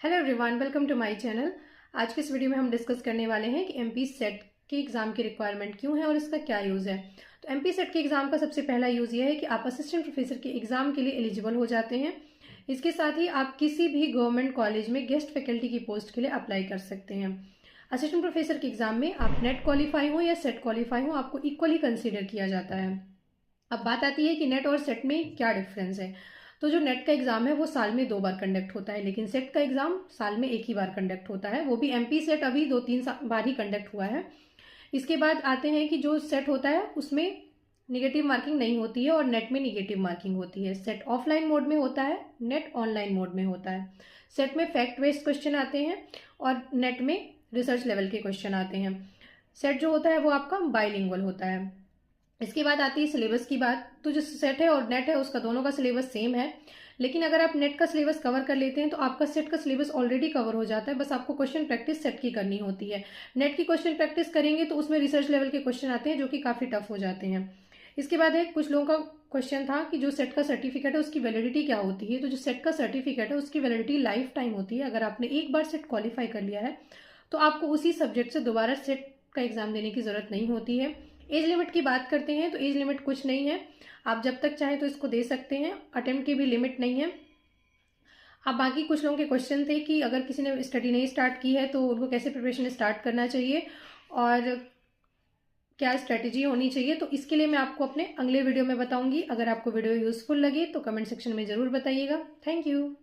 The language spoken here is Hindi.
Hello everyone, welcome to my channel. आज के इस वीडियो में हम डिस्कस करने वाले हैं कि एमपी सेट के एग्जाम की रिक्वायरमेंट क्यों है और इसका क्या यूज़ है। तो एमपी सेट के एग्जाम का सबसे पहला यूज़ ये है कि आप असिस्टेंट प्रोफेसर के एग्जाम के लिए एलिजिबल हो जाते हैं। इसके साथ ही आप किसी भी गवर्नमेंट कॉलेज में गेस्ट फैकल्टी की पोस्ट के लिए अप्लाई कर सकते हैं। असिस्टेंट प्रोफेसर के एग्जाम में आप नेट क्वालिफाई हो या सेट क्वालिफाई हो, आपको इक्वली कंसिडर किया जाता है। अब बात आती है कि नेट और सेट में क्या डिफरेंस है। तो जो नेट का एग्जाम है वो साल में 2 बार कंडक्ट होता है, लेकिन सेट का एग्जाम साल में एक ही बार कंडक्ट होता है। वो भी एमपी सेट अभी 2-3 बार ही कंडक्ट हुआ है। इसके बाद आते हैं कि जो सेट होता है उसमें निगेटिव मार्किंग नहीं होती है और नेट में निगेटिव मार्किंग होती है। सेट ऑफलाइन मोड में होता है, नेट ऑनलाइन मोड में होता है। सेट में फैक्ट बेस्ड क्वेश्चन आते हैं और नेट में रिसर्च लेवल के क्वेश्चन आते हैं। सेट जो होता है वो आपका बाइलिंगुअल होता है। इसके बाद आती है सिलेबस की बात। तो जो सेट है और नेट है उसका दोनों का सिलेबस सेम है, लेकिन अगर आप नेट का सिलेबस कवर कर लेते हैं तो आपका सेट का सिलेबस ऑलरेडी कवर हो जाता है। बस आपको क्वेश्चन प्रैक्टिस सेट की करनी होती है। नेट की क्वेश्चन प्रैक्टिस करेंगे तो उसमें रिसर्च लेवल के क्वेश्चन आते हैं जो कि काफ़ी टफ हो जाते हैं। इसके बाद है कुछ लोगों का क्वेश्चन था कि जो सेट का सर्टिफिकेट है उसकी वैलिडिटी क्या होती है। तो जो सेट का सर्टिफिकेट है उसकी वैलिडिटी लाइफ टाइम होती है। अगर आपने एक बार सेट क्वालिफाई कर लिया है तो आपको उसी सब्जेक्ट से दोबारा सेट का एग्जाम देने की जरूरत नहीं होती है। एज लिमिट की बात करते हैं तो एज लिमिट कुछ नहीं है, आप जब तक चाहें तो इसको दे सकते हैं। अटेम्प्ट की भी लिमिट नहीं है। अब बाकी कुछ लोगों के क्वेश्चन थे कि अगर किसी ने स्टडी नहीं स्टार्ट की है तो उनको कैसे प्रिपरेशन स्टार्ट करना चाहिए और क्या स्ट्रेटेजी होनी चाहिए। तो इसके लिए मैं आपको अपने अगले वीडियो में बताऊंगी। अगर आपको वीडियो यूजफुल लगे तो कमेंट सेक्शन में जरूर बताइएगा। Thank you.